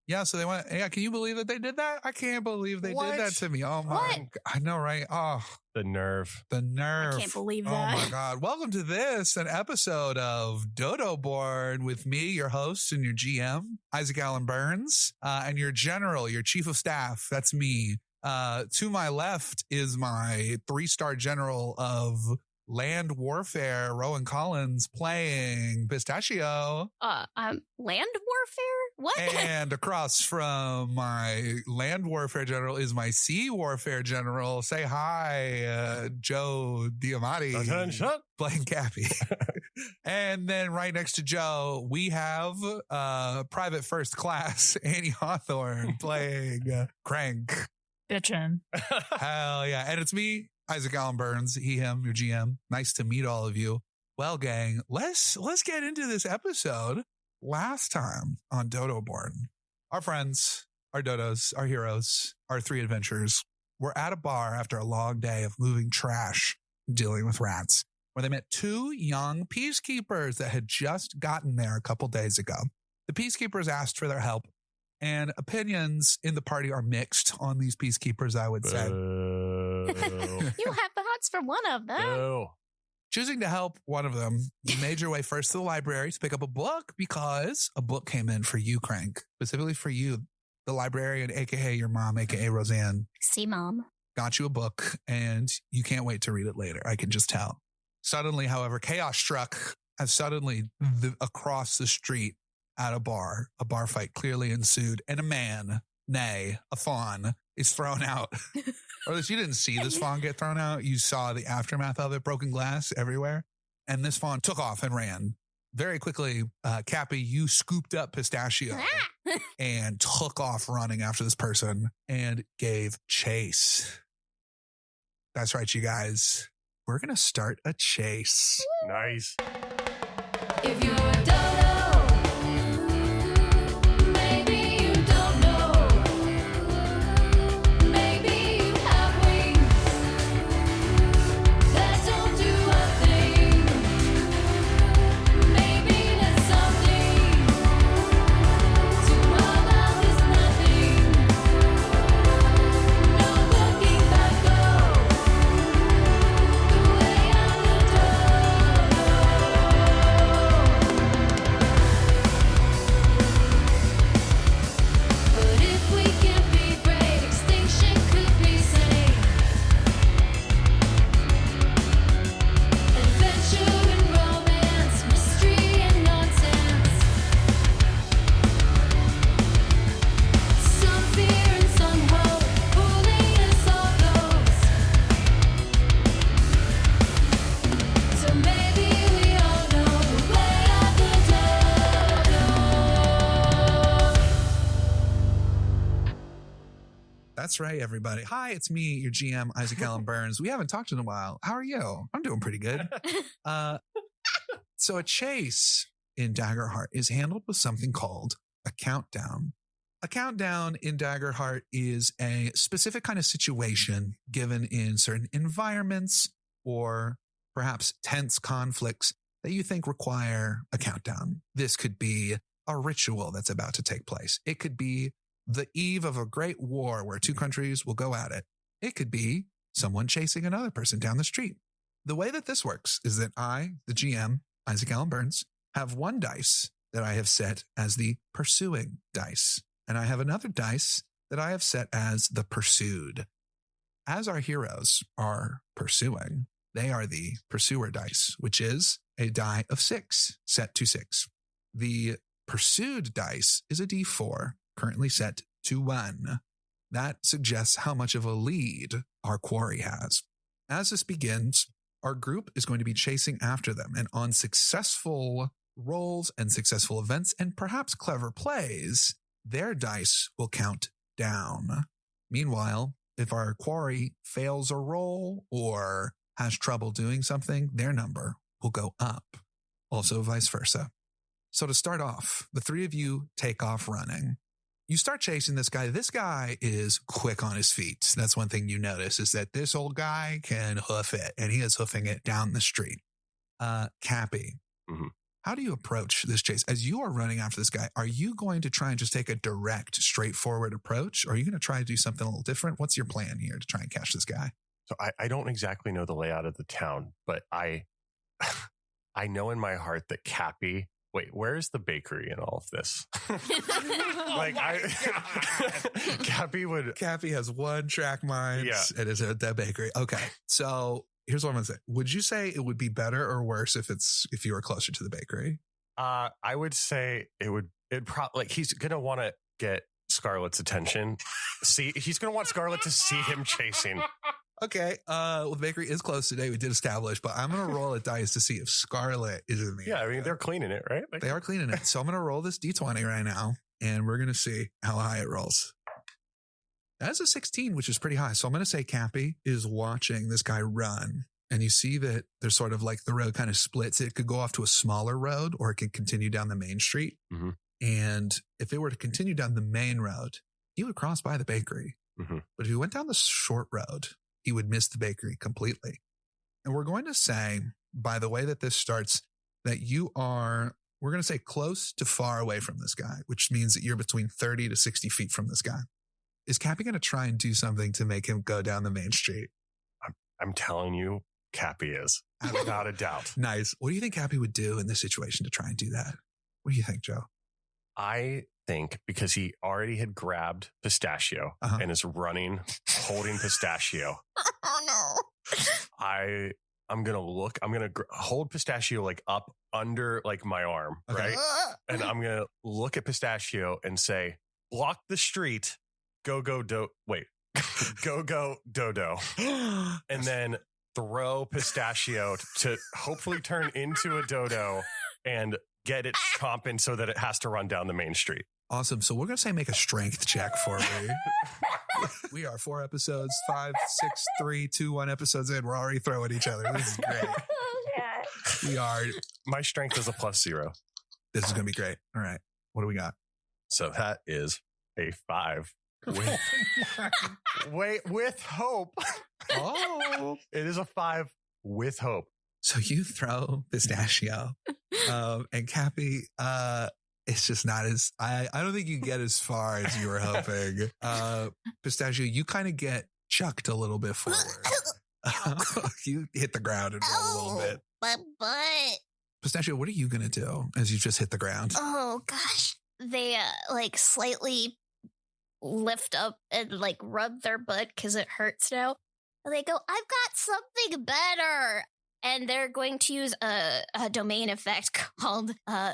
Yeah, so they went, yeah, can you believe that they did that? I can't believe they did that to me. Oh, my. I know, right? Oh. The nerve. The nerve. I can't believe that. Oh, my God. Welcome to an episode of DodoBorne with me, your host and your GM, Isaac Allen Burns, and your general, your chief of staff. That's me. To my left is my 3-star general of land warfare, Rowan Collins, playing Pistachio. Land warfare? What? And across from my land warfare general is my sea warfare general. Say hi, Joe Diamati. Attention. Playing Kapi. And then right next to Joe, we have Private First Class Annie Hawthorne playing Crank. Bitchin'. Hell yeah. And it's me, Isaac Allen Burns, he, him, your GM. Nice to meet all of you. Well, gang, let's get into this episode. Last time on DodoBorne, our friends, our dodos, our heroes, our 3 adventurers were at a bar after a long day of moving trash and dealing with rats, where they met 2 young peacekeepers that had just gotten there a couple days ago. The peacekeepers asked for their help, and opinions in the party are mixed on these peacekeepers, I would say. You have the hots for one of them. No. Choosing to help one of them, you made your way first to the library to pick up a book because a book came in for you, Crank. Specifically for you, the librarian, a.k.a. your mom, a.k.a. Roseanne. See, Mom. Got you a book, and you can't wait to read it later. I can just tell. Suddenly, however, chaos struck as suddenly across the street at a bar fight clearly ensued, and a man, nay, a fawn, is thrown out. Or at least you didn't see this fawn get thrown out. You saw the aftermath of it, broken glass everywhere. And this fawn took off and ran. Very quickly, Kapi, you scooped up Pistachio and took off running after this person and gave chase. That's right, you guys. We're going to start a chase. Nice. If you're a dodo, maybe you don't know. Maybe you have wings that don't do a thing. Maybe there's something to all that is nothing. No looking back, go the way of the dodo. But if we can be great, extinction could be saved. Adventure and romance, mystery and nonsense. Some fear and some hope, fooling us all goes. So maybe we all know the way of the dodo. That's right, everybody. Hi, it's me, your GM, Isaac Allen Burns. We haven't talked in a while. How are you? I'm doing pretty good. So a chase in Daggerheart is handled with something called a countdown. A countdown in Daggerheart is a specific kind of situation given in certain environments or perhaps tense conflicts that you think require a countdown. This could be a ritual that's about to take place. It could be the eve of a great war where 2 countries will go at it. It could be someone chasing another person down the street. The way that this works is that I, the GM, Isaac Allen Burns, have 1 dice that I have set as the pursuing dice. And I have another dice that I have set as the pursued. As our heroes are pursuing, they are the pursuer dice, which is a die of 6 set to 6. The pursued dice is a d4 currently set to 1. That suggests how much of a lead our quarry has. As this begins, our group is going to be chasing after them, and on successful rolls and successful events and perhaps clever plays, their dice will count down. Meanwhile, if our quarry fails a roll or has trouble doing something, their number will go up. Also vice versa. So to start off, the 3 of you take off running. You start chasing this guy. This guy is quick on his feet. That's one thing you notice is that this old guy can hoof it, and he is hoofing it down the street. Kapi, how do you approach this chase? As you are running after this guy, are you going to try and just take a direct, straightforward approach? Or are you going to try to do something a little different? What's your plan here to try and catch this guy? So I don't exactly know the layout of the town, but I know in my heart that Kapi. Wait, where's the bakery in all of this? Kapi has one track mind. Yeah. It is at that bakery. Okay. So here's what I'm going to say. Would you say it would be better or worse if you were closer to the bakery? I would say it'd probably, like, he's going to want to get Scarlett's attention. He's going to want Scarlett to see him chasing. Okay. Well, the bakery is closed today. We did establish, but I'm going to roll a dice to see if Scarlett is in the Yeah, I mean, area. they're cleaning it, right? They are cleaning it. So I'm going to roll this D20 right now, and we're going to see how high it rolls. That's a 16, which is pretty high. So I'm going to say Kapi is watching this guy run, and you see that there's sort of like the road kind of splits. It could go off to a smaller road, or it could continue down the main street. Mm-hmm. And if it were to continue down the main road, he would cross by the bakery. Mm-hmm. But if he went down the short road, he would miss the bakery completely. And we're going to say, by the way that this starts, that we're going to say close to far away from this guy, which means that you're between 30 to 60 feet from this guy. Is Kapi going to try and do something to make him go down the main street? I'm telling you, Kapi is. Without a doubt. Nice. What do you think Kapi would do in this situation to try and do that? What do you think, Joe? I think because he already had grabbed Pistachio and is running, holding Pistachio. Oh no. I'm going to hold Pistachio like up under like my arm, Okay. right? And I'm going to look at Pistachio and say, block the street, go, Dodo. And then throw Pistachio to hopefully turn into a dodo and get it chomping so that it has to run down the main street. Awesome. So we're going to say make a strength check for me. We are 4 episodes, 5, 6, 3, 2, 1 episodes in. We're already throwing each other. This is great. We are. My strength is a +0. This is going to be great. All right. What do we got? So that is a 5. With hope. Oh. It is a 5 with hope. So you throw Pistachio and Kapi, it's just not as, I don't think you get as far as you were hoping. Pistachio, you kind of get chucked a little bit forward. You hit the ground and roll a little bit. My butt. Pistachio, what are you going to do as you just hit the ground? Oh gosh. They like slightly lift up and like rub their butt because it hurts now. And they go, I've got something better. And they're going to use a domain effect called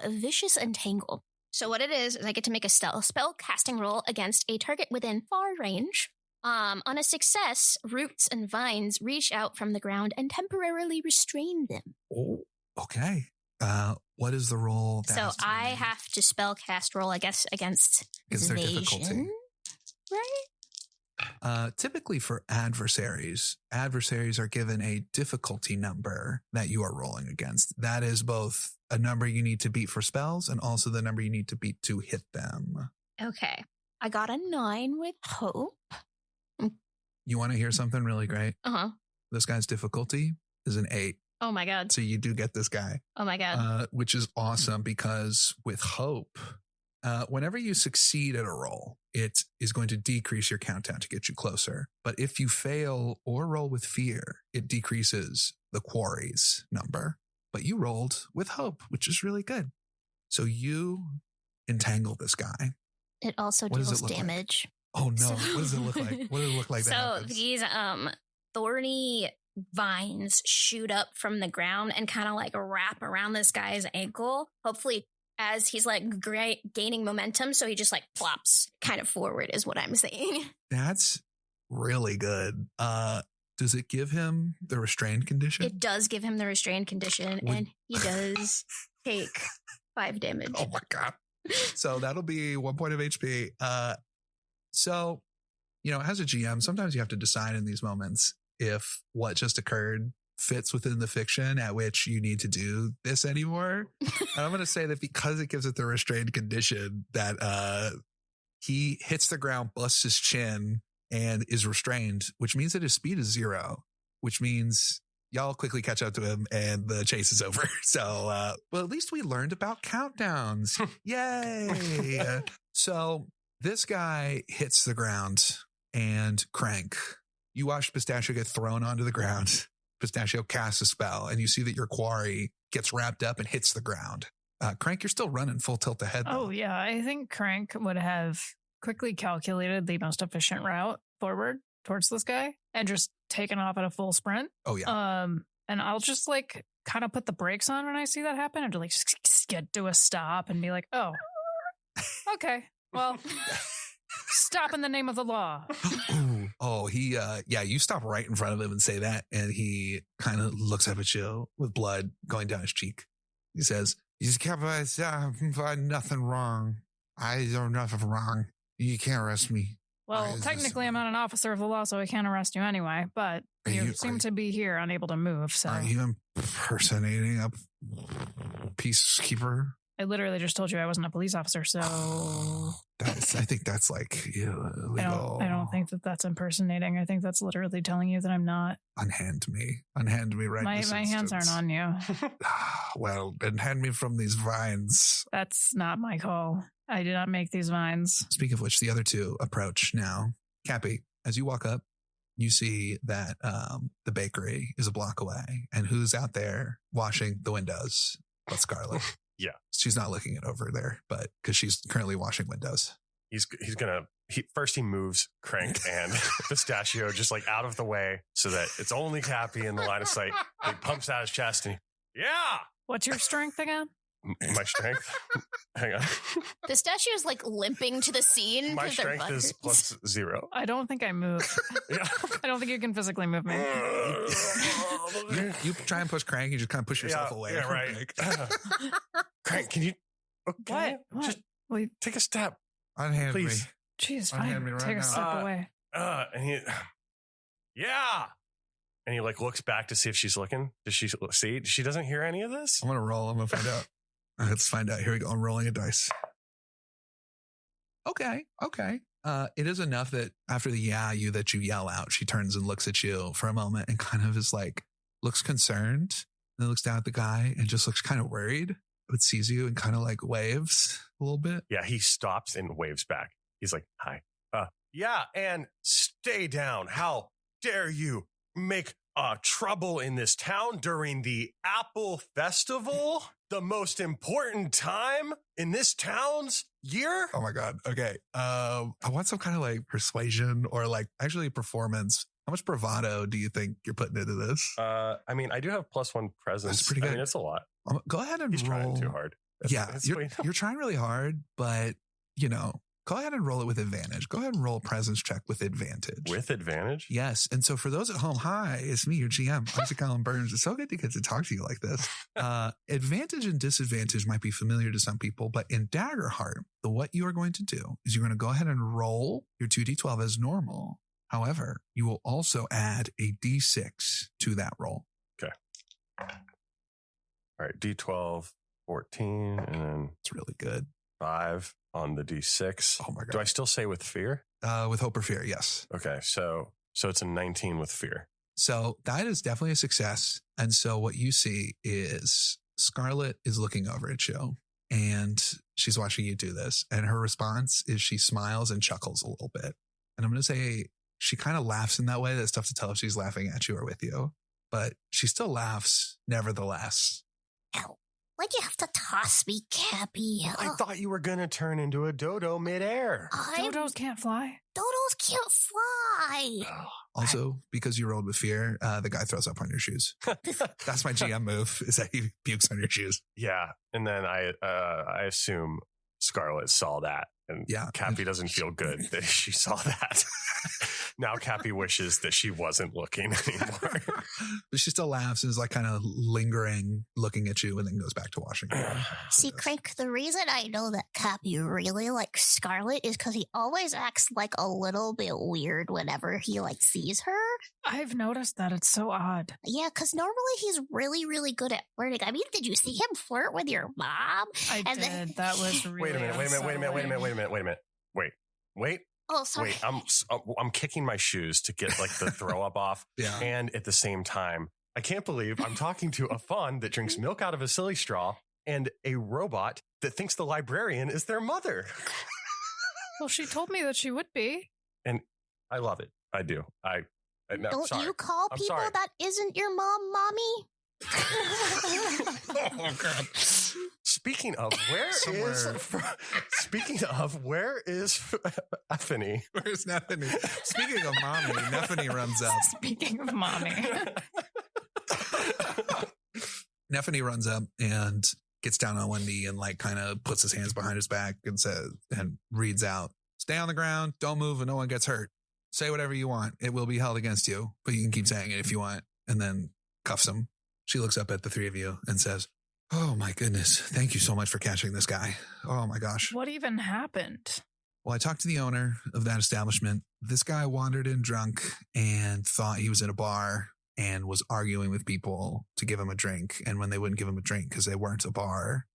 Vicious Entangle. So what it is I get to make a spell casting roll against a target within far range. On a success, roots and vines reach out from the ground and temporarily restrain them. Oh, okay. What is the roll? So I have to spell cast roll, I guess, against their difficulty. evasion, right? Typically for adversaries are given a difficulty number that you are rolling against. That is both a number you need to beat for spells and also the number you need to beat to hit them. Okay. I got a 9 with hope. You want to hear something really great? Uh-huh. This guy's difficulty is an 8. Oh my God. So you do get this guy. Oh my God. Which is awesome because with hope, whenever you succeed at a roll, it is going to decrease your countdown to get you closer. But if you fail or roll with fear, it decreases the quarry's number. But you rolled with hope, which is really good. So you entangle this guy. It also What does deals it look like? damage. Oh no. So- What does it look like? What does it look like? that So happens? these thorny vines shoot up from the ground and kind of like wrap around this guy's ankle. Hopefully as he's like gaining momentum. So he just like flops kind of forward is what I'm saying. That's really good. Does it give him the restrained condition? It does give him the restrained condition and he does take 5 damage. Oh my God. So that'll be 1 point of HP. So, as a GM, sometimes you have to decide in these moments if what just occurred fits within the fiction at which you need to do this anymore. And I'm going to say that because it gives it the restrained condition that he hits the ground, busts his chin, and is restrained, which means that his speed is 0, which means y'all quickly catch up to him and the chase is over. So, well, at least we learned about countdowns. Yay. So this guy hits the ground and Crank, you watch Pistachio get thrown onto the ground. Pistachio casts a spell and you see that your quarry gets wrapped up and hits the ground. Crank, you're still running full tilt ahead. Oh, yeah. I think Crank would have quickly calculated the most efficient route forward towards this guy and just taken off at a full sprint. Oh, yeah. And I'll just like kind of put the brakes on when I see that happen and to like get to a stop and be like, oh, okay, well, stop in the name of the law. Oh, he, you stop right in front of him and say that. And he kind of looks up at you with blood going down his cheek. He says, you can't find nothing wrong. I do nothing wrong. You can't arrest me. Well, technically, I'm not an officer of the law, so I can't arrest you anyway. But you seem to be here, unable to move. So, are you impersonating a peacekeeper? I literally just told you I wasn't a police officer. So, I think that's like illegal. I don't think that that's impersonating. I think that's literally telling you that I'm not. Unhand me right. My hands aren't on you. Well, then hand me from these vines. That's not my call. I did not make these vines. Speaking of which, the other two approach now. Kapi, as you walk up, you see that the bakery is a block away. And who's out there washing the windows? But Scarlet. Yeah. She's not looking it over there, but because she's currently washing windows. He moves Crank and Pistachio just like out of the way so that it's only Kapi in the line of sight. He pumps out his chest and What's your strength again? my strength. Hang on. Pistachio's like limping to the scene. My 'cause their strength is buttons. +0. I don't think I move. Yeah. I don't think you can physically move me. You try and push Crank, you just kind of push yourself away. Yeah, right. Crank, can you What? just Wait, take a step, Unhand me. please? jeez, Unhand me fine. right Take now. a step away. And he like looks back to see if she's looking. Does she see? She doesn't hear any of this. I'm going to roll. I'm going to find out. Let's find out. Here we go. I'm rolling a dice. Okay. It is enough that after the that you yell out, she turns and looks at you for a moment and kind of is like, looks concerned. And then looks down at the guy and just looks kind of worried, but sees you and kind of like waves a little bit. Yeah, he stops and waves back. He's like, hi. And stay down. How dare you make trouble in this town during the Apple Festival? The most important time in this town's year? Oh my God. Okay. I want some kind of like persuasion or like actually performance. How much bravado do you think you're putting into this? I mean, I do have +1 presence. That's pretty good. I mean, it's a lot. Go ahead and He's roll. trying too hard. You're trying really hard, but go ahead and roll it with advantage. Go ahead and roll a presence check with advantage. With advantage? Yes. And so for those at home, hi, it's me, your GM, Isaac Kalem Burns. It's so good to get to talk to you like this. Advantage and disadvantage might be familiar to some people, but in Daggerheart, what you are going to do is you're going to go ahead and roll your 2d12 as normal. However, you will also add a d6 to that roll. Okay. All right. D12, 14, and then It's really good. 5 on the D6. Oh my God. Do I still say with fear? With hope or fear, yes. Okay. So it's a 19 with fear. So that is definitely a success. And so what you see is Scarlet is looking over at you and she's watching you do this. And her response is she smiles and chuckles a little bit. And I'm going to say she kind of laughs in that way. That's tough to tell if she's laughing at you or with you, but she still laughs nevertheless. Ow. Why'd you have to toss me, Kapi? I thought you were going to turn into a dodo midair. Dodos can't fly. Dodos can't fly. Also, because you rolled with fear, the guy throws up on your shoes. That's my GM move, is that he pukes on your shoes. Yeah. And then I assume Scarlet saw that. And Yeah. Kapi doesn't feel good that she saw that. Now Kapi wishes that she wasn't looking anymore. But she still laughs and is like kind of lingering, looking at you, and then goes back to washing. See, Crank, the reason I know that Kapi really likes Scarlet is because he always acts like a little bit weird whenever he like sees her. I've noticed that. It's so odd. Yeah, because normally he's really, really good at flirting. I mean, did you see him flirt with your mom? I And did. then- That was really Wait a minute. Oh, sorry. Wait, I'm kicking my shoes to get like the throw up off. Yeah. And at the same time, I can't believe I'm talking to a fawn that drinks milk out of a silly straw and a robot that thinks the librarian is their mother. Well, she told me that she would be. And I love it. I do. No, Don't sorry. you call I'm people sorry. that isn't your mom, mommy? Oh, God. Speaking of, where is Effany? Where's Neffany? Speaking of mommy, Neffany runs up. Speaking of mommy. Neffany runs up and gets down on one knee and like kind of puts his hands behind his back and says and reads out, "Stay on the ground, don't move, and no one gets hurt. Say whatever you want. It will be held against you, but you can keep saying it if you want." And then cuffs him. She looks up at the three of you and says, "Oh my goodness. Thank you so much for catching this guy. Oh my gosh." What even happened? Well, I talked to the owner of that establishment. This guy wandered in drunk and thought he was in a bar and was arguing with people to give him a drink. And when they wouldn't give him a drink because they weren't a bar,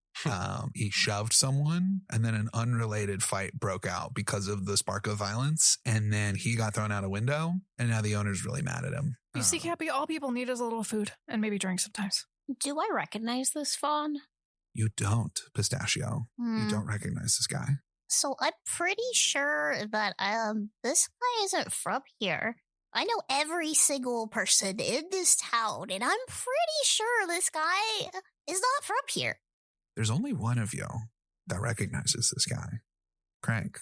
he shoved someone, and then an unrelated fight broke out because of the spark of violence. And then he got thrown out a window, and now the owner's really mad at him. You see, Kapi, all people need is a little food and maybe drink sometimes. Do I recognize this fawn? You don't, Pistachio. You don't recognize this guy. So I'm pretty sure that this guy isn't from here. I know every single person in this town, and I'm pretty sure this guy is not from here. There's only one of you that recognizes this guy. Crank.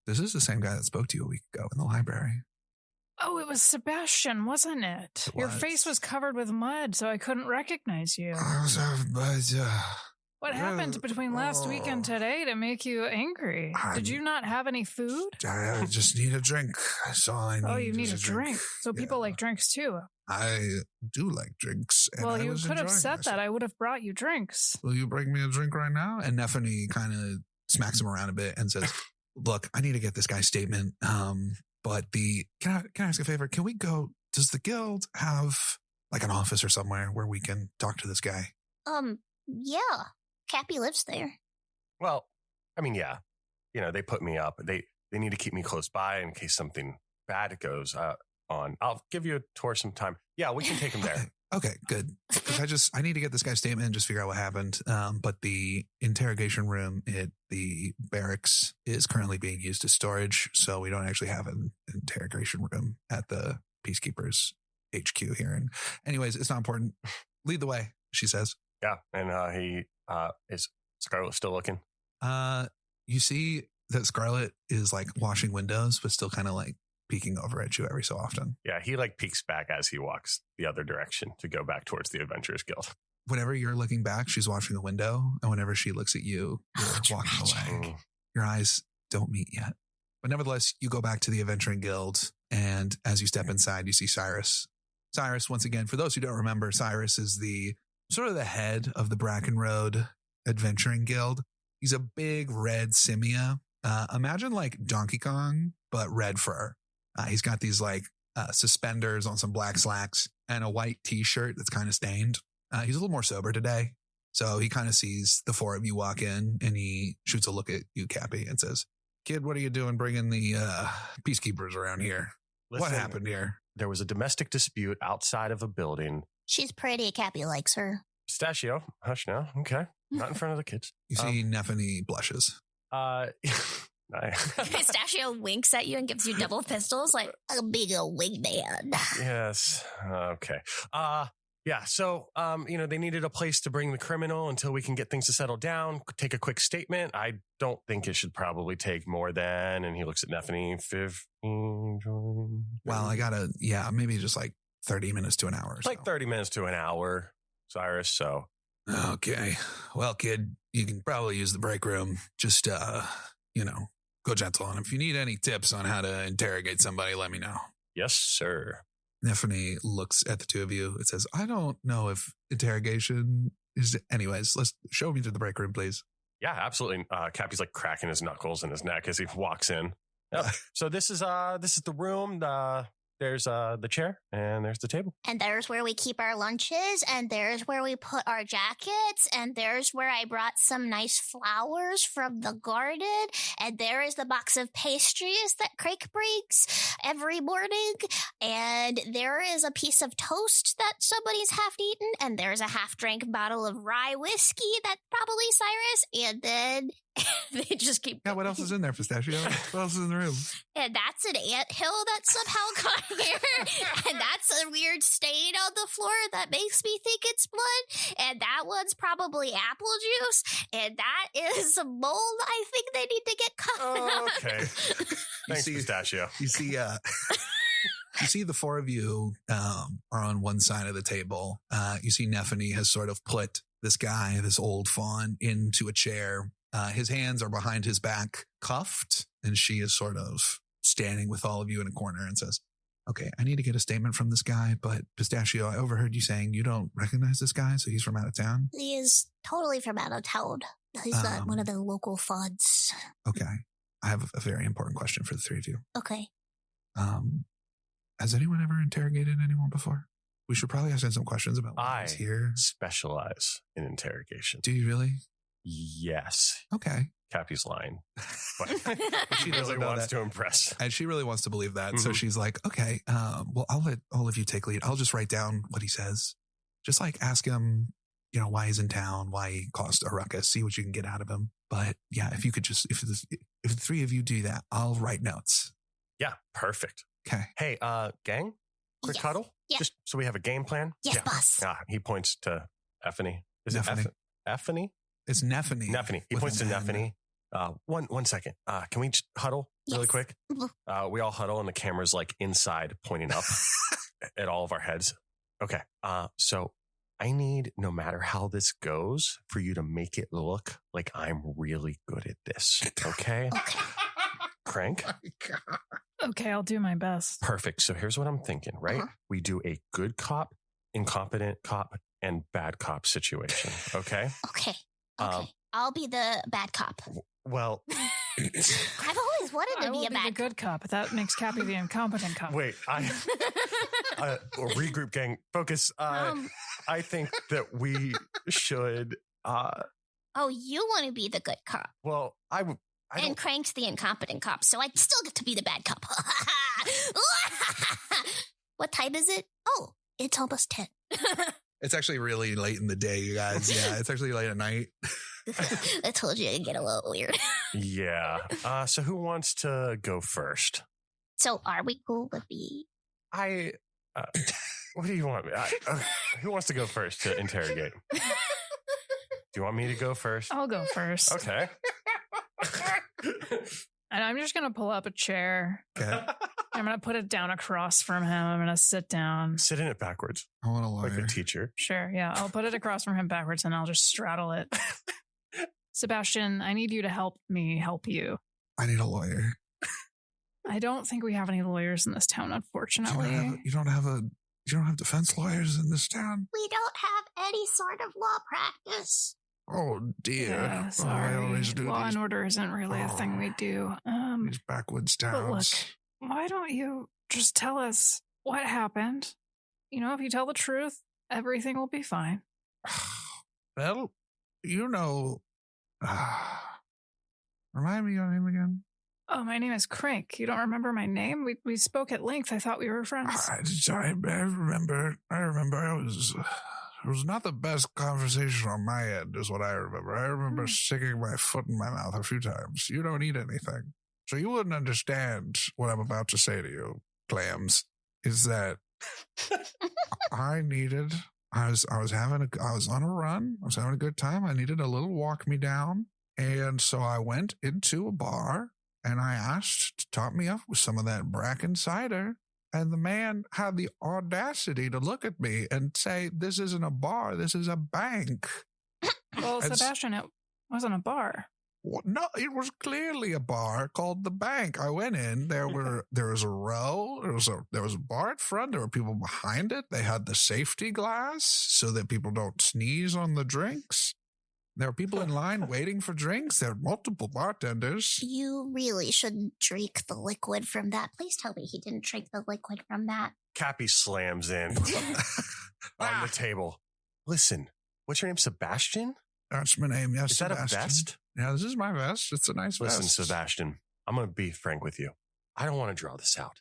This is the same guy that spoke to you a week ago in the library. Oh, it was Sebastian, wasn't it? It Your was. face was covered with mud, so I couldn't recognize you. What happened between last week and today to make you angry? Did you not have any food? I just need a drink. That's all I need. Oh, you need is a drink. So people like drinks too. I do like drinks. And Well, I you was could have enjoying said myself. that. I would have brought you drinks. Will you bring me a drink right now? And Neffany kind of smacks him around a bit and says, "Look, I need to get this guy's statement. But can I ask a favor? Can we go? Does the guild have like an office or somewhere where we can talk to this guy?" Yeah. Kapi lives there. Well, I mean, yeah. They put me up. They need to keep me close by in case something bad goes on. I'll give you a tour sometime. Yeah, we can take him there. Okay, good. 'Cause I need to get this guy's statement and just figure out what happened. But the interrogation room at the barracks is currently being used as storage, so we don't actually have an interrogation room at the Peacekeepers HQ here. And anyways, it's not important. Lead the way, she says. Yeah, and is Scarlet still looking? You see that Scarlet is like washing windows, but still kind of like peeking over at you every so often. Yeah, he like peeks back as he walks the other direction to go back towards the Adventurers Guild. Whenever you're looking back, she's watching the window, and whenever she looks at you, you're walking away. Your eyes don't meet yet. But nevertheless, you go back to the Adventuring Guild, and as you step inside, you see Cyrus. Cyrus, once again, for those who don't remember, Cyrus is the sort of the head of the Brackenroad Adventuring Guild. He's a big red simia. Imagine like Donkey Kong, but red fur. He's got these like suspenders on some black slacks and a white t-shirt that's kind of stained. He's a little more sober today. So he kind of sees the four of you walk in, and he shoots a look at you, Kapi, and says, "Kid, what are you doing bringing the peacekeepers around here? What Listen, happened here?" There was a domestic dispute outside of a building. She's pretty. Kapi likes her. Pistachio, hush now. Okay. Not in front of the kids. You see Neffany blushes. Pistachio winks at you and gives you double pistols like a big wingman. Yes. Okay. Yeah. So, they needed a place to bring the criminal until we can get things to settle down. Take a quick statement. I don't think it should probably take more than, and he looks at Neffany, 15. Well, maybe just like 30 minutes to an hour or so. Like 30 minutes to an hour, Cyrus. So, Okay. Well, kid, you can probably use the break room. Just, go gentle. And if you need any tips on how to interrogate somebody, let me know. yes, sir. Neffany looks at the two of you. It says, "I don't know if interrogation is..." Anyways, let's show me to the break room, please. Yeah, absolutely. Cappy's like cracking his knuckles in his neck as he walks in. Yep. So this is the room. there's the chair and there's the table. And there's where we keep our lunches, and there's where we put our jackets, and there's where I brought some nice flowers from the garden, and there is the box of pastries that Craig brings every morning, and there is a piece of toast that somebody's half-eaten, and there's a half-drank bottle of rye whiskey that's probably Cyrus, and then they just keep Yeah, what else is in there, Pistachio? What else is in the room? and that's an anthill that somehow got here. And that's a weird stain on the floor that makes me think it's blood. And that one's probably apple juice. And that is a mold I think they need to get cut out. Okay. Thanks, see- Pistachio. You see, you see the four of you are on one side of the table. You see Nephany has sort of put this guy, this old fawn, into a chair. His hands are behind his back, cuffed, and she is sort of standing with all of you in a corner and says, okay, I need to get a statement from this guy, but Pistachio, I overheard you saying you don't recognize this guy, so he's from out of town? He is totally from out of town. He's not one of the local fawns. Okay. I have a very important question for the three of you. Okay. Has anyone ever interrogated anyone before? We should probably ask him some questions about why I he's here. specialize in interrogation. Do you really? Yes. Okay. Cappy's lying, but She she doesn't really know wants that. to impress. And she really wants to believe that. So Mhm. she's like, okay, well, I'll let all of you take lead. I'll just write down what he says. Just like ask him, why he's in town, why he caused a ruckus, see what you can get out of him. But yeah, if you could just, if the three of you do that, I'll write notes. Yeah, perfect. Okay. Hey, gang, quick Yes. huddle. Yeah. Just so we have a game plan. Yes, yeah. boss. Yeah, he points to Ephany. Is it Nephany. Ephany? It's Nephany. Nephany. He with points to an N. Nephany. One second. Can we just huddle really Yes. quick? We all huddle and the camera's like inside pointing up at all of our heads. Okay. So I need, no matter how this goes, for you to make it look like I'm really good at this. Okay? Okay. Crank? Okay, I'll do my best. Perfect. So here's what I'm thinking, right? Uh-huh. We do a good cop, incompetent cop, and bad cop situation. Okay? Okay. Um, I'll be the bad cop. Well, I've always wanted I to will be a be bad the good cop. That makes Cappy the incompetent cop. wait, regroup gang, focus. I think that we should, Oh, you want to be the good cop. well, I And don't, Crank's the incompetent cop, so I still get to be the bad cop. What time is it? Oh, it's almost 10. It's actually really late in the day, you guys. Yeah, it's actually late at night. I told you it'd get a little weird. yeah. So who wants to go first? So are we cool with the... What do you want? Who wants to go first to interrogate? Do you want me to go first? I'll go first. Okay. And I'm just going to pull up a chair. Okay. I'm going to put it down across from him. I'm going to sit down. Sit in it backwards, I want a like lawyer. a teacher. Sure, yeah. I'll put it across from him backwards and I'll just straddle it. Sebastian, I need you to help me help you. I need a lawyer. I don't think we have any lawyers in this town, unfortunately. You don't have defense lawyers in this town? We don't have any sort of law practice. Oh dear. Yeah, Oh, sorry. I always do Law these, and order isn't really a thing we do. these backwoods But look, towns. why don't you just tell us what happened? If you tell the truth, everything will be fine. Well, remind me your name again. Oh, my name is Crank. You don't remember my name? We spoke at length. I thought we were friends. I remember. It was not the best conversation on my end, is what I remember. I remember sticking my foot in my mouth a few times. You don't eat anything, so you wouldn't understand what I'm about to say to you, Clams. Is that I was on a run. I was having a good time. I needed a little walk me down, and so I went into a bar and I asked to top me up with some of that Bracken cider. And the man had the audacity to look at me and say, "This isn't a bar. This is a bank." Well, It's- Sebastian, it wasn't a bar. What? No, it was clearly a bar called the Bank. I went in. There was a row. There was a bar at front. There were people behind it. They had the safety glass so that people don't sneeze on the drinks. There are people in line waiting for drinks. There are multiple bartenders. You really shouldn't drink the liquid from that. Please tell me he didn't drink the liquid from that. Kapi slams in on the table. Listen, what's your name? Sebastian? That's my name. Yes, Is that Sebastian. a vest? Yeah, this is my vest. It's a nice Listen, vest. Sebastian, I'm going to be frank with you. I don't want to draw this out.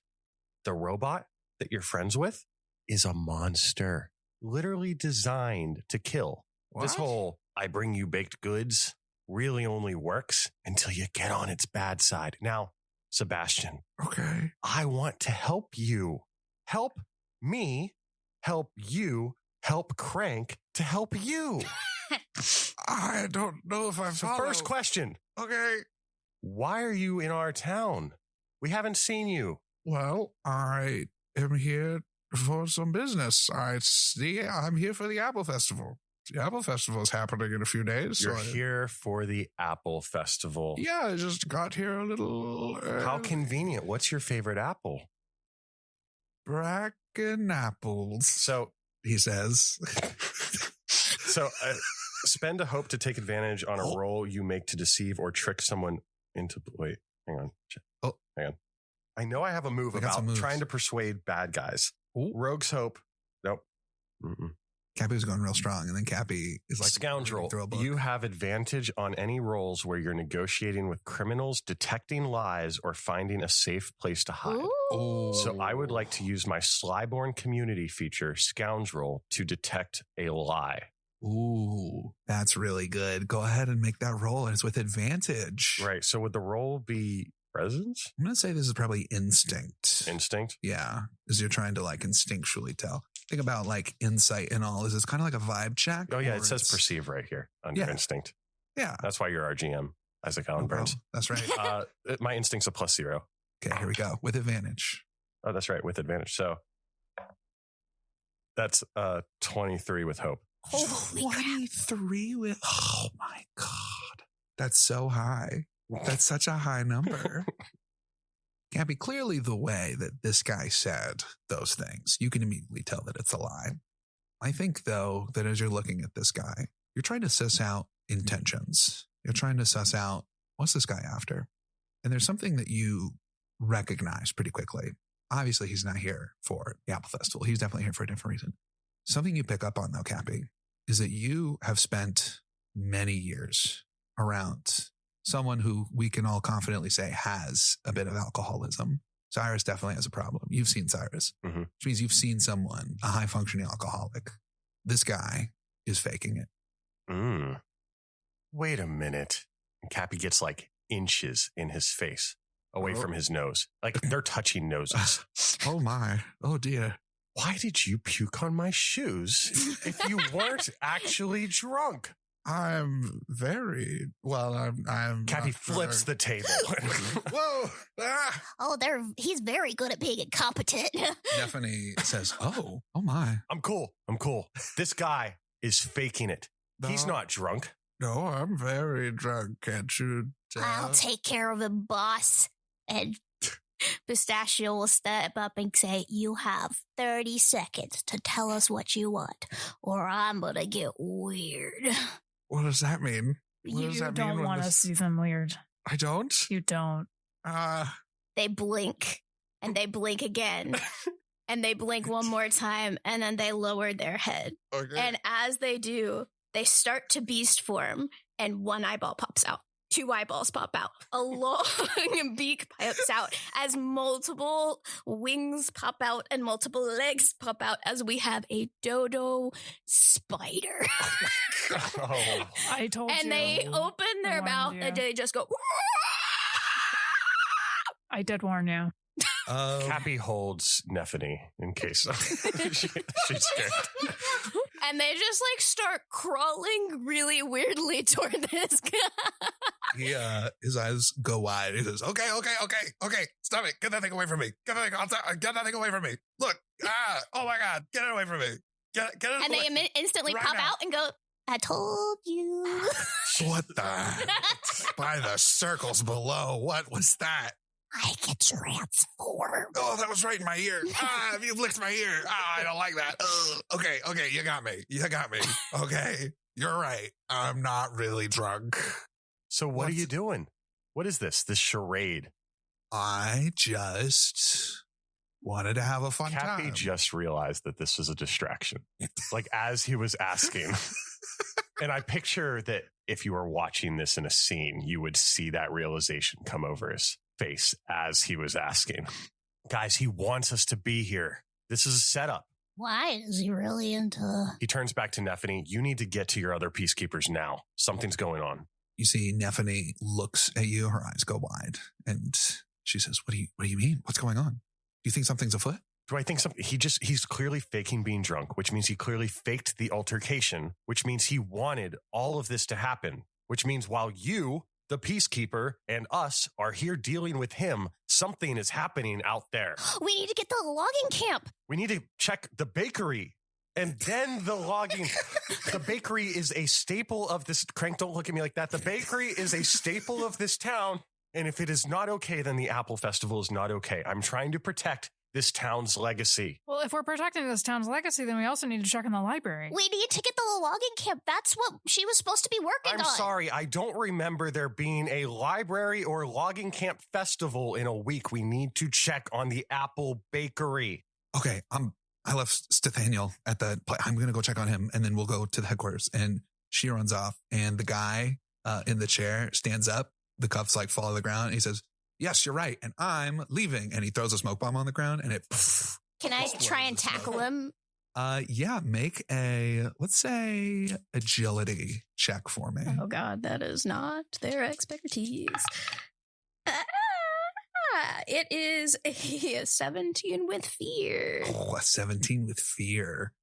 The robot that you're friends with is a monster, literally designed to kill. This What? whole I bring you baked goods really only works until you get on its bad side. Now, Sebastian, Okay. I want to help you. Help me, help you, help Crank to help you. I don't know if I So follow. first question, Okay. why are you in our town? We haven't seen you. Well, I am here for some business. I'm here for the Apple Festival. The Apple Festival is happening in a few days. You're here for the Apple Festival. Yeah, I just got here a little. How convenient. What's your favorite apple? Bracken apples? So, He says. spend a hope to take advantage on a roll you make to deceive or trick someone into. Wait, hang on. Oh. Hang on. I know I have a move We got some about moves. trying to persuade bad guys. Ooh. Rogue's hope. Nope. Mm-mm. Cappy was going real strong, and then Cappy is like Scoundrel. throw a book. You have advantage on any rolls where you're negotiating with criminals, detecting lies, or finding a safe place to hide. Ooh. So I would like to use my Slyborn community feature, Scoundrel, to detect a lie. Ooh, that's really good. Go ahead and make that roll, and it's with advantage. Right. So would the roll be presence? I'm going to say this is probably instinct. Instinct? Yeah, as you're trying to like instinctually tell. Think about like insight and all. Is this kind of like a vibe check? Oh, yeah. or It says it's- perceive right here under Yeah. instinct. Yeah. That's why you're our GM, Isaac Allen Oh, bro, Burns. that's right. My instinct's a +0. Okay, here we go. With advantage. Oh, that's right. With advantage. So that's 23 with hope. Holy crap. 23 with, oh my God. That's so high. That's such a high number. Can't be clearly the way that this guy said those things. You can immediately tell that it's a lie. I think, though, that as you're looking at this guy, you're trying to suss out intentions. You're trying to suss out, what's this guy after? And there's something that you recognize pretty quickly. Obviously, he's not here for the Apple Festival. He's definitely here for a different reason. Something you pick up on, though, Cappy, is that you have spent many years around someone who we can all confidently say has a bit of alcoholism. Cyrus definitely has a problem. You've seen Cyrus, Mhm. which means you've seen someone, a high functioning alcoholic. This guy is faking it. Wait a minute. And Kapi gets like inches in his face away Oh. from his nose. Like they're touching noses. Oh my. Oh dear. Why did you puke on my shoes if you weren't actually drunk? I'm very well. I'm. Kapi flips the table. Whoa! Ah! Oh, he's very good at being incompetent. Stephanie says, "Oh, oh my! I'm cool. This guy is faking it. He's No. not drunk. No, I'm very drunk. Can't you tell?" I'll take care of him, boss. And Pistachio will step up and say, you have 30 seconds to tell us what you want, or I'm going to get weird. What does that mean? What does You that mean don't when want to this- see them weird. I don't. You don't. They blink, and they blink again, and they blink one more time, and then they lower their head. Okay. And as they do, they start to beast form, and one eyeball pops out. 2 eyeballs pop out. A long beak pops out as multiple wings pop out and multiple legs pop out as we have a dodo spider. Oh, I told you. And they open their warned mouth you. and they just go. I did warn you. Kapi holds Nephany in case she's scared. And they just like start crawling really weirdly toward this guy. He, his eyes go wide. He says, okay, stop it. Get that thing away from me. Get that thing away from me. Look, oh my God, get it away from me. Get it And away. they instantly Right pop now. out and go, I told you. What the? By the circles below, what was that? I get transformed. Oh, that was right in my ear. You licked my ear. I don't like that. Okay, you got me. Okay. You're right. I'm not really drunk. So what are you doing? What is this charade? I just wanted to have a fun Kapi time. just realized that this was a distraction. Like as he was asking. And I picture that if you were watching this in a scene, you would see that realization come over his face as he was asking. Guys, he wants us to be here. This is a setup. Why is he really into? He turns back to Neffany. You need to get to your other peacekeepers now. Something's going on. You see, Neffany looks at you. Her eyes go wide, and she says, "What do you mean? What's going on? Do you think something's afoot?" Do I think something? He's clearly faking being drunk, which means he clearly faked the altercation, which means he wanted all of this to happen, which means while you, the peacekeeper, and us are here dealing with him, something is happening out there. We need to get to the logging camp. We need to check the bakery and then the logging. The bakery is a staple of this. Crank, don't look at me like that. The bakery is a staple of this town. And if it is not okay, then the Apple Festival is not okay. I'm trying to protect this town's legacy. Well, if we're protecting this town's legacy, then we also need to check in the library. We need to get to the logging camp. That's what she was supposed to be working I'm on. sorry, I don't remember there being a library or logging camp festival in a week. We need to check on the Apple Bakery. Okay, I left Stethaniel at the play. I'm going to go check on him, and then we'll go to the headquarters. And she runs off, and the guy in the chair stands up. The cuffs like fall to the ground. And he says, "Yes, you're right, and I'm leaving." And he throws a smoke bomb on the ground, and it. Can I try and tackle him? Yeah, make let's say agility check for me. Oh God, that is not their expertise. It is a 17 with fear. Oh, a 17 with fear.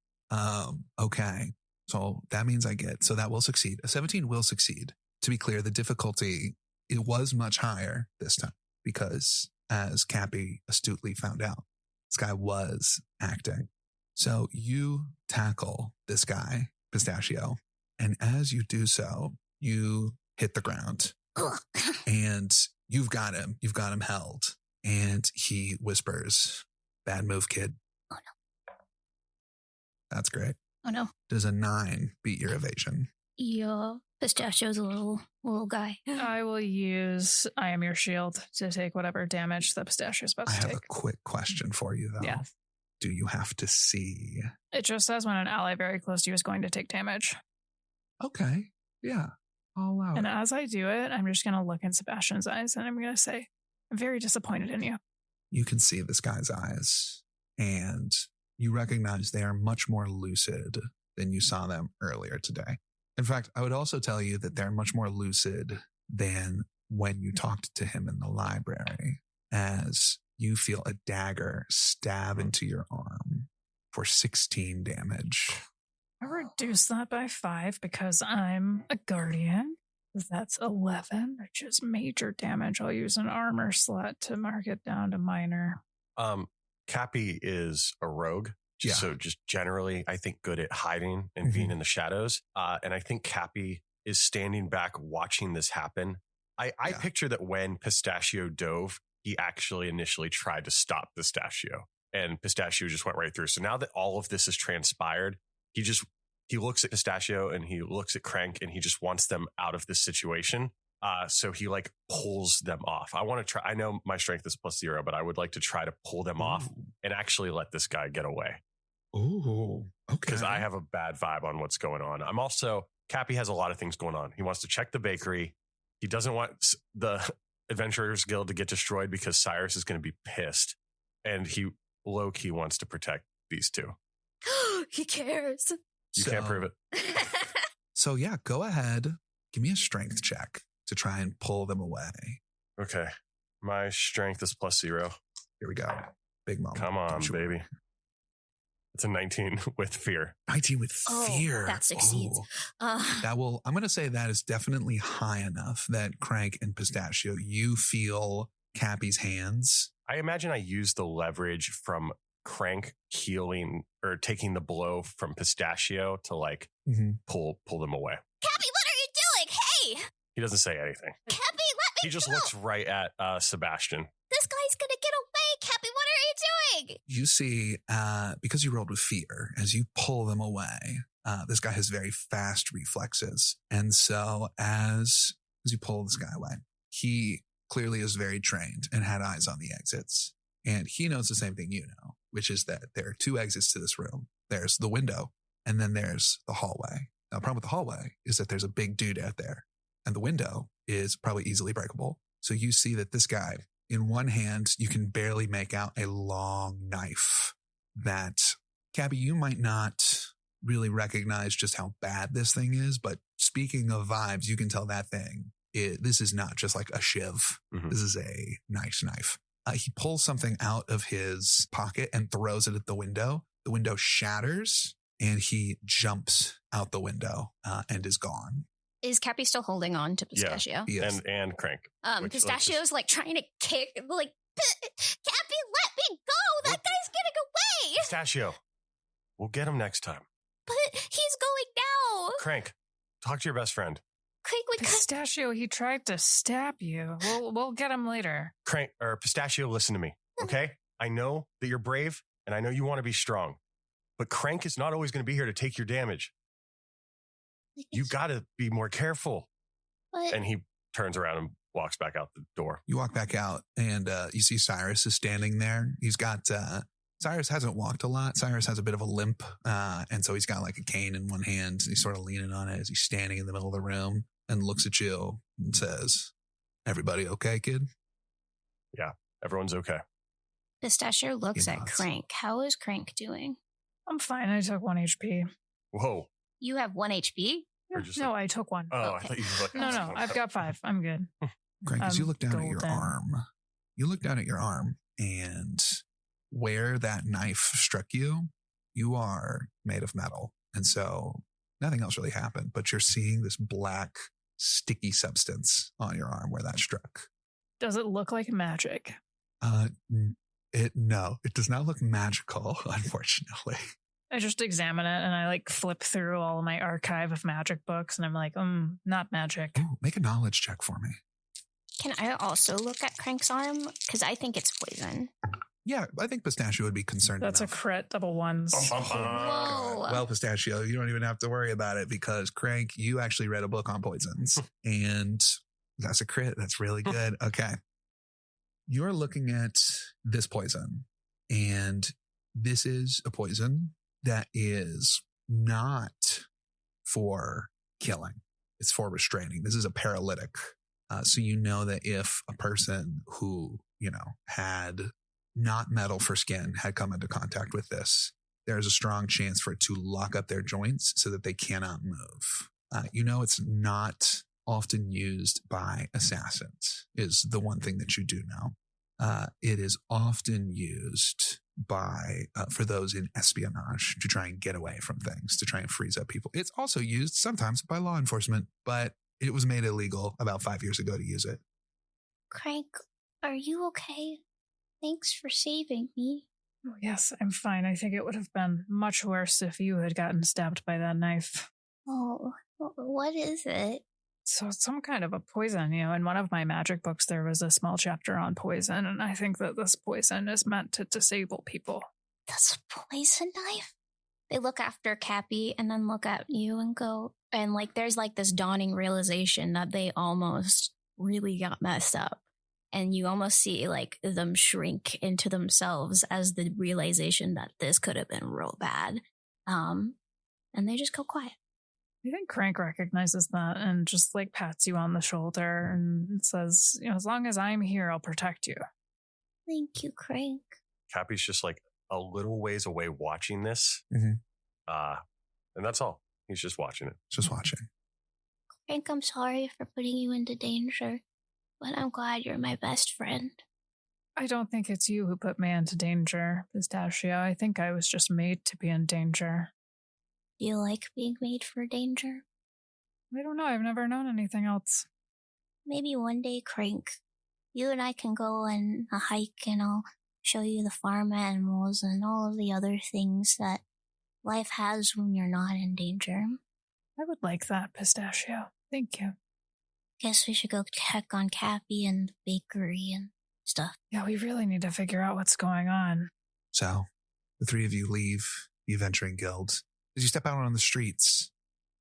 Okay. So that means so that will succeed. A 17 will succeed. To be clear, the difficulty, it was much higher this time because, as Kapi astutely found out, this guy was acting. So you tackle this guy, Pistachio, and as you do so, you hit the ground and you've got him held. And he whispers, "Bad move, kid." Oh no. That's great. Oh no. Does a 9 beat your evasion? Yeah. Pistachio's a little guy. I will use I Am Your Shield to take whatever damage the Pistachio is about I to have take. a quick question for you, though. Yeah. Do you have to see? It just says when an ally very close to you is going to take damage. Okay. Yeah. I'll allow And it. as I do it, I'm just going to look in Sebastian's eyes and I'm going to say, "I'm very disappointed in you." You can see this guy's eyes, and you recognize they are much more lucid than you saw them earlier today. In fact, I would also tell you that they're much more lucid than when you talked to him in the library, as you feel a dagger stab into your arm for 16 damage. I reduce that by 5 because I'm a guardian. That's 11, which is major damage. I'll use an armor slot to mark it down to minor. Kapi is a rogue. Yeah. So just generally, I think good at hiding and being in the shadows. And I think Kapi is standing back watching this happen. I picture that when Pistachio dove, he actually initially tried to stop Pistachio, and Pistachio just went right through. So now that all of this has transpired, he looks at Pistachio and he looks at Crank and he just wants them out of this situation. So he like pulls them off. I want to try. I know my strength is +0, but I would like to try to pull them off and actually let this guy get away. Ooh, okay. Because I have a bad vibe on what's going on. Kapi has a lot of things going on. He wants to check the bakery. He doesn't want the Adventurers Guild to get destroyed because Cyrus is going to be pissed. And he low-key wants to protect these two. He cares. You can't prove it. So yeah, go ahead. Give me a strength check to try and pull them away. Okay. My strength is +0. Here we go. Big moment. Come on, Don't you- baby. It's a 19 with fear. 19 with fear. That succeeds. I'm going to say that is definitely high enough that Crank and Pistachio, you feel Kapi's hands. I imagine I use the leverage from Crank healing or taking the blow from Pistachio to like pull them away. Kapi, what are you doing? Hey! He doesn't say anything. Kapi, let me He just go. looks right at Sebastian. This guy's gonna get away. Kapi, what are you doing? You see, because you rolled with fear, as you pull them away, This guy has very fast reflexes. And so as you pull this guy away, he clearly is very trained and had eyes on the exits. And he knows the same thing you know, which is that there are 2 exits to this room. There's the window, and then there's the hallway. Now, the problem with the hallway is that there's a big dude out there, and the window is probably easily breakable. So you see that this guy, in one hand, you can barely make out a long knife that, Kapi, you might not really recognize just how bad this thing is, but speaking of vibes, you can tell that thing, this is not just like a shiv. Mhm. This is a nice knife. He pulls something out of his pocket and throws it at the window. The window shatters and he jumps out the window and is gone. Is Kapi still holding on to Pistachio? He is. And Crank. Which- Pistachio's like trying to kick, like, Kapi, let me go! That guy's getting away! Pistachio. We'll get him next time. But he's going now! Crank, talk to your best friend. Crank, we cut. Pistachio, he tried to stab you. We'll get him later. Crank or Pistachio, listen to me, okay? I know that you're brave and I know you want to be strong, but Crank is not always going to be here to take your damage. You got to be more careful. But And he turns around and walks back out the door. You walk back out and you see Cyrus is standing there. He's got, Cyrus hasn't walked a lot. Cyrus has a bit of a limp. And so he's got like a cane in one hand. He's sort of leaning on it as he's standing in the middle of the room and looks at you and says, "Everybody okay, kid?" Everyone's okay. Pistachio looks He at nods. Crank. How is Crank doing? I'm fine. I took 1 HP. Whoa. You have 1 HP? Or just No, I took 1. Oh, I Okay. thought you were like, No, I've got 5. I'm good. Crank, as you look down at your golden. arm, and where that knife struck you, you are made of metal. And so nothing else really happened, but you're seeing this black, sticky substance on your arm where that struck. Does it look like magic? No, it does not look magical, unfortunately. I just examine it and I like flip through all of my archive of magic books and I'm like, not magic. Ooh, make a knowledge check for me. Can I also look at Crank's arm? Because I think it's poison. Yeah, I think Pistachio would be concerned That's enough. a crit, double ones. Whoa. Well, Pistachio, you don't even have to worry about it because Crank, you actually read a book on poisons and that's a crit. That's really good. Okay. You're looking at this poison and this is a poison that is not for killing. It's for restraining. This is a paralytic. So you know that if a person who, had not metal for skin had come into contact with this, there's a strong chance for it to lock up their joints so that they cannot move. It's not often used by assassins is the one thing that you do know. It is often used by for those in espionage to try and get away from things, to try and freeze up people. It's also used sometimes by law enforcement, but it was made illegal about 5 years ago to use it. Crank, are you okay? Thanks for saving me. Oh, yes, I'm fine. I think it would have been much worse if you had gotten stabbed by that knife. Oh, what is it? So it's some kind of a poison, in one of my magic books, there was a small chapter on poison, and I think that this poison is meant to disable people. That's a poison knife? They look after Kapi and then look at you and go, and there's this dawning realization that they almost really got messed up. And you almost see them shrink into themselves as the realization that this could have been real bad. And they just go quiet. I think Crank recognizes that and just pats you on the shoulder and says, as long as I'm here, I'll protect you. Thank you, Crank. Cappy's just a little ways away watching this. Mhm. And that's all. He's just watching it. Just watching. Crank, I'm sorry for putting you into danger, but I'm glad you're my best friend. I don't think it's you who put me into danger, Pistachio. I think I was just made to be in danger. Do you like being made for danger? I don't know. I've never known anything else. Maybe one day, Crank, you and I can go on a hike and I'll show you the farm animals and all of the other things that life has when you're not in danger. I would like that, Pistachio. Thank you. Guess we should go check on Kapi and the bakery and stuff. Yeah, we really need to figure out what's going on. So the three of you leave the Adventuring Guild. As you step out on the streets,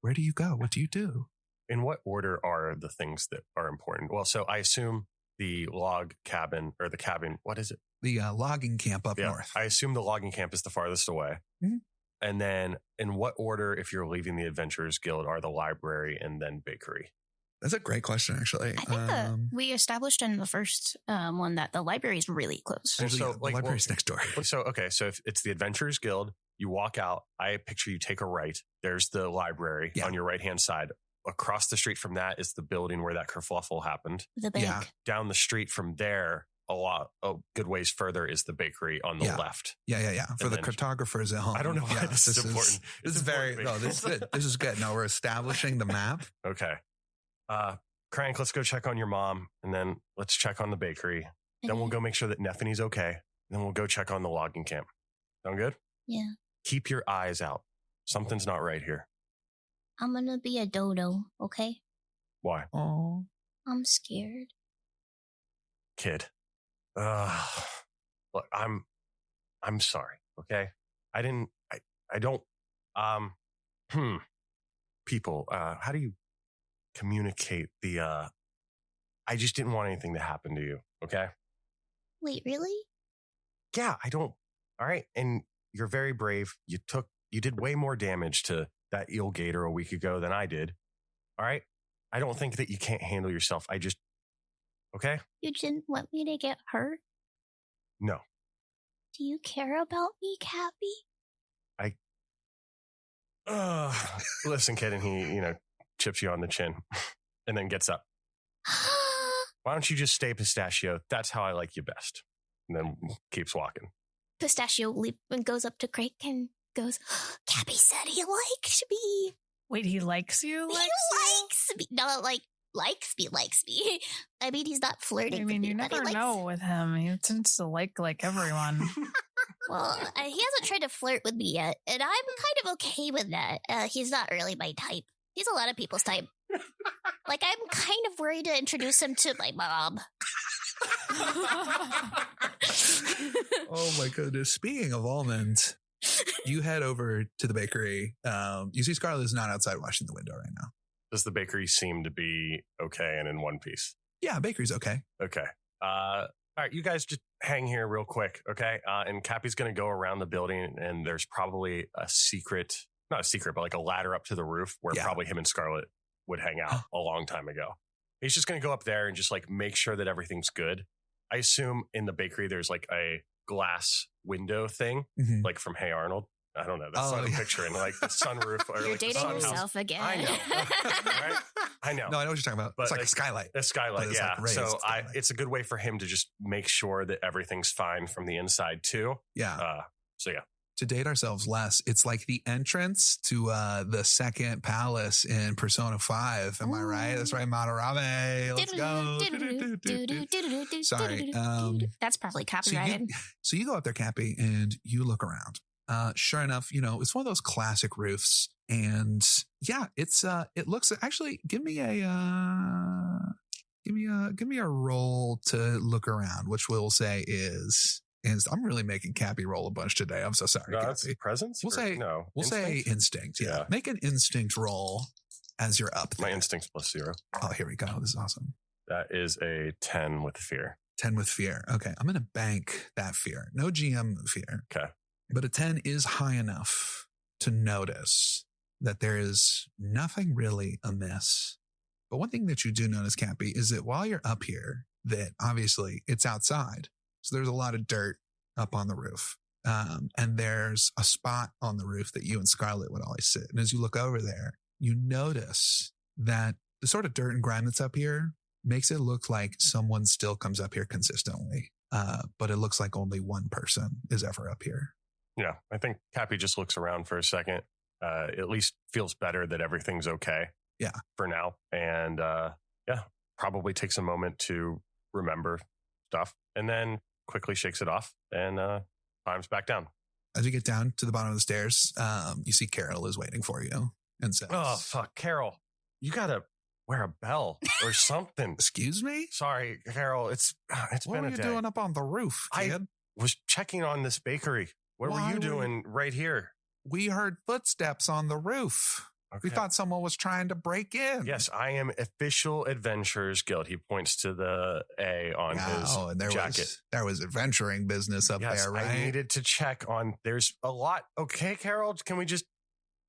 where do you go? What do you do? In what order are the things that are important? Well, so I assume the log cabin or the cabin, what is it? The logging camp up Yeah, north. I assume the logging camp is the farthest away. Mhm. And then in what order, if you're leaving the Adventurers Guild, are the library and then bakery? That's a great question, actually. I think we established in the first one that the library is really close. And so, the like, library's next door. So, okay. So if it's the Adventurers Guild, you walk out, I picture you take a right. There's the library Yeah. on your right-hand side. Across the street from that is the building where that kerfluffle happened. The bank. Yeah. Down the street from there, a good ways further is the bakery on the Yeah. left. Yeah. For And the then- cartographers at home. I don't know why this is important. This It's is very, important. no, this is good. This is good. No, we're establishing the map. Okay. Crank, let's go check on your mom, and then let's check on the bakery. Then we'll go make sure that Nethany's okay. Then we'll go check on the logging camp. Sound good? Yeah. Keep your eyes out. Something's not right here. I'm gonna be a dodo, okay? Why? Oh, I'm scared. Kid. Look, I'm sorry, okay? I don't, people, how do you communicate I just didn't want anything to happen to you, okay? Wait, really? Yeah, all right. And you're very brave. You did way more damage to that eel gator a week ago than I did. All right. I don't think that you can't handle yourself. Okay? You didn't want me to get hurt? No. Do you care about me, Kapi? Listen, kid. And he, chips you on the chin and then gets up. Why don't you just stay Pistachio? That's how I like you best. And then keeps walking. Pistachio and goes up to Craig and goes, Kapi said he liked me. Wait, he likes you? He likes me. Not like likes me. I mean, he's not flirting I mean, with you me, but he never likes. know with him. He tends to like everyone. Well, he hasn't tried to flirt with me yet, and I'm kind of okay with that. He's not really my type. He's a lot of people's type. Like, I'm kind of worried to introduce him to my mom. oh my goodness. Speaking of almonds, you head over to the bakery. You see Scarlett is not outside washing the window right now. Does the bakery seem to be okay and in one piece? Yeah, bakery's okay. Okay. All right, you guys just hang here real quick, okay? And Cappy's going to go around the building, and there's probably not a secret, but like a ladder up to the roof where Yeah. probably him and Scarlett would hang out a long time ago. He's just going to go up there and just like make sure that everything's good. I assume in the bakery there's like a glass window thing, Mhm. like from Hey Arnold. I don't know. That's what I'm yeah. picturing, like the sunroof. Or You're like the dating sunhouse. yourself again. I know. Right? I know. No, I know what you're talking about. But It's like a like- skylight. A skylight, But it's, yeah. like, raised So skylight. it's a good way for him to just make sure that everything's fine from the inside too. Yeah. So yeah, To date ourselves less, it's like the entrance to the second palace in Persona 5. Am I right? That's right, Madarame. Let's go. Sorry. That's probably So copyrighted. you go up there, Kapi, and you look around. Sure enough, it's one of those classic roofs. And yeah, it looks actually give me a roll to look around, which we'll say is I'm really making Kapi roll a bunch today. I'm so sorry, no, that's Kapi. presence. We'll or- say- no. We'll say instinct. Yeah. Yeah. Make an instinct roll as you're up My there. instinct's +0. Oh, here we go. This is awesome. That is a 10 with fear. 10 with fear. Okay. I'm going to bank that fear. No GM fear. Okay. But a 10 is high enough to notice that there is nothing really amiss. But one thing that you do notice, Kapi, is that while you're up here, that obviously it's outside. So there's a lot of dirt up on the roof. And there's a spot on the roof that you and Scarlett would always sit. And as you look over there, you notice that the sort of dirt and grime that's up here makes it look like someone still comes up here consistently. But it looks like only one person is ever up here. Yeah. I think Cappy just looks around for a second. At least feels better that everything's okay. Yeah. For now. And probably takes a moment to remember stuff and then quickly shakes it off and climbs back down. As you get down to the bottom of the stairs, you see Carol is waiting for you and says, Oh, fuck. Carol, you got to wear a bell or something. Excuse me? Sorry, Carol. It's What been were a you day. doing up on the roof, I- kid? Was checking on this bakery. What Why were you were you- doing right here? We heard footsteps on the roof. We Okay. thought someone was trying to break in. Yes, I am Official Adventurers Guild. He points to the A on his and jacket. there was adventuring business up Yes, there, right? I needed to check on. There's a lot. Okay, Carol, can we just?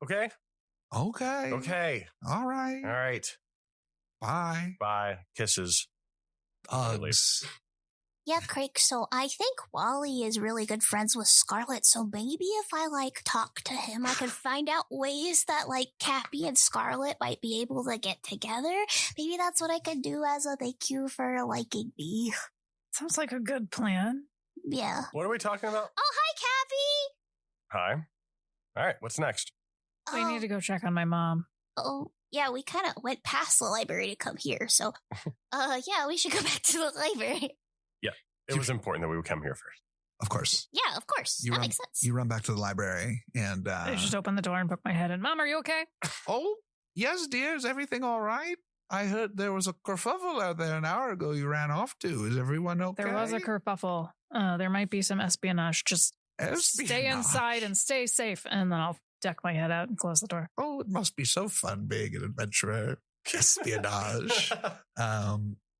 Okay. Okay. All right. All right. Bye. Bye. Kisses. Uggs. Yeah, Craig, so I think Wally is really good friends with Scarlet, so maybe if I, talk to him, I could find out ways that, Kapi and Scarlet might be able to get together. Maybe that's what I could do as a thank you for liking me. Sounds like a good plan. Yeah. What are we talking about? Oh, hi, Hi. All right. What's next? Cappy! I need to go check on my mom. Oh, yeah, we kind of went past the library to come here, so, yeah, we should go back to the library. It was important that we would come here first. Of course. Yeah, of course. That makes sense. You run back to the library and I just opened the door and poked my head in. Mom, are you okay? oh, yes, dear. Is everything all right? I heard there was a kerfuffle out there an hour ago you ran off to. Is everyone okay? There was a kerfuffle. There might be some espionage. Just stay Espionage. inside and stay safe. And then I'll duck my head out and close the door. Oh, it must be so fun being an adventurer. Espionage.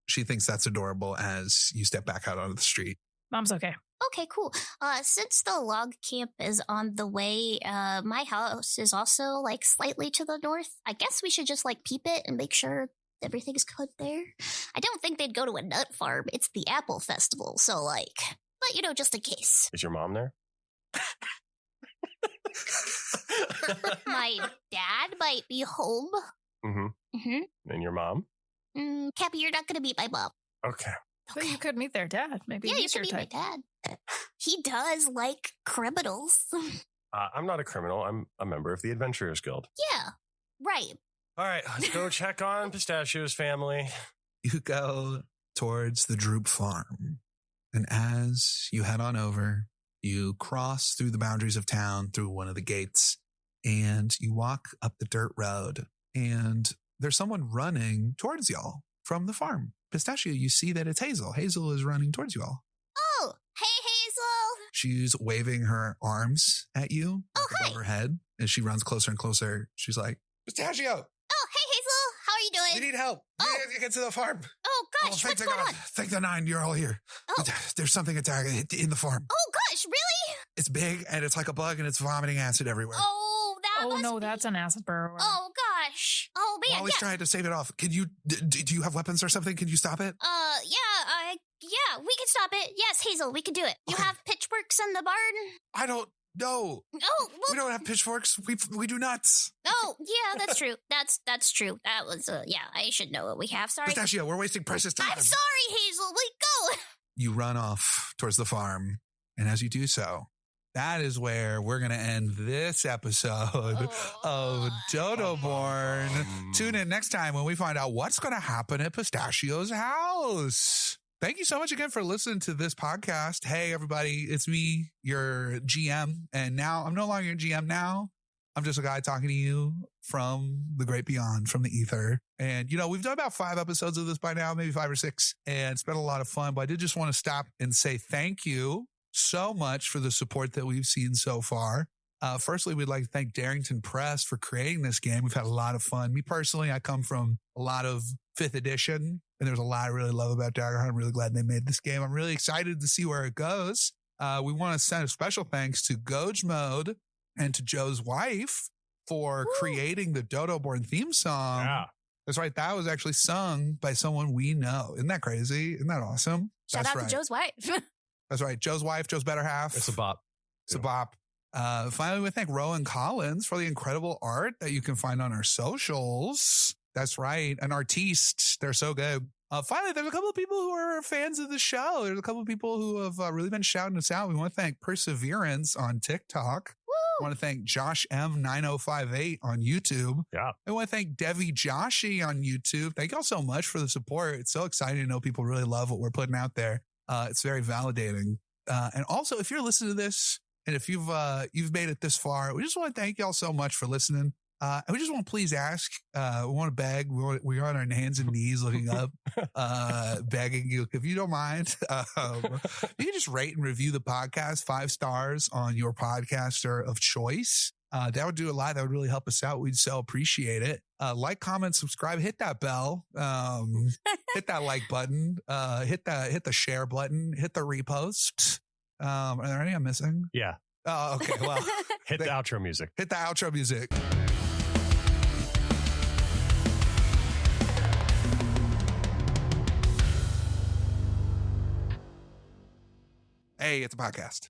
She thinks that's adorable as you step back out onto the street. Mom's okay. Okay, cool. Since the log camp is on the way, my house is also, slightly to the north. I guess we should just, peep it and make sure everything's good there. I don't think they'd go to a nut farm. It's the apple festival, so, but, just in case. Is your mom there? My dad might be home. Mm-hmm. And your mom? Kapi, you're not going to meet my mom. Okay. But you could meet their dad. Maybe Yeah, you he's can your meet my type. dad. He does like criminals. I'm not a criminal. I'm a member of the Adventurers Guild. Yeah, right. All right, let's go check on Pistachio's family. You go towards the Droop Farm. And as you head on over, you cross through the boundaries of town through one of the gates and you walk up the dirt road and there's someone running towards y'all from the farm. Pistachio, you see that it's Hazel. Hazel is running towards you all. Oh, hey, Hazel. She's waving her arms at you Oh, above hi. her head. As she runs closer and closer, she's like, Pistachio, Oh, hey, Hazel. How are you we doing? need help. Oh. We need to get to the farm. Oh, gosh, thank what's the going God. on? Thank the 9, you're all here. Oh. There's something attacking in the farm. Oh, gosh, really? It's big and it's like a bug and it's vomiting acid everywhere. Oh, that Oh, must no, be- that's an acid burrower. Oh, gosh. Oh, man, Always yeah. trying to save it off. Can you, do you have weapons or something? Can you stop it? Yeah, we can stop it. Yes, Hazel, we can do it. You Okay. have pitchforks in the barn? I don't know. Oh, We well, don't have pitchforks. We do not. oh, yeah, that's true. That's true. That was, yeah, I should know what we have. Sorry. Pistachio, we're wasting precious time. I'm sorry, Hazel. We go. You run off towards the farm. And as you do so, that is where we're going to end this episode of DodoBorne. Tune in next time when we find out what's going to happen at Pistachio's house. Thank you so much again for listening to this podcast. Hey, everybody, it's me, your GM. And now I'm no longer your GM now. I'm just a guy talking to you from the great beyond, from the ether. And, we've done about 5 episodes of this by now, maybe 5 or 6. And it's been a lot of fun. But I did just want to stop and say thank you so much for the support that we've seen so far. Firstly, we'd like to thank Darrington Press for creating this game. We've had a lot of fun. Me personally, I come from a lot of 5th edition, and there's a lot I really love about Daggerheart. I'm really glad they made this game. I'm really excited to see where it goes. We want to send a special thanks to Goj Mode and to Joe's wife for creating the DodoBorne theme song. Yeah. That's right. That was actually sung by someone we know. Isn't that crazy? Isn't that awesome? Shout That's out right. to Joe's wife. That's right. Joe's wife, Joe's better half. It's a bop. It's a bop. Finally, we thank Rowan Collins for the incredible art that you can find on our socials. That's right. An artiste. They're so good. Finally, there's a couple of people who are fans of the show. There's a couple of people who have really been shouting us out. We want to thank Perseverance on TikTok. I want to thank Josh M9058 on YouTube. Yeah. I want to thank Devi Joshi on YouTube. Thank you all so much for the support. It's so exciting to know people really love what we're putting out there. It's very validating. And also, if you're listening to this and if you've made it this far, we just want to thank y'all so much for listening. And we just want to please ask, we want to beg, we're on our hands and knees looking up, begging you, if you don't mind, you can just rate and review the podcast 5 stars on your podcaster of choice. That would do a lot. That would really help us out. We'd so appreciate it. Like, comment, subscribe, hit that bell, hit that like button, hit the share button, hit the repost. Are there any I'm missing? Yeah. Oh, okay. Well, Hit the outro music. hit the outro music. Hey, it's a podcast.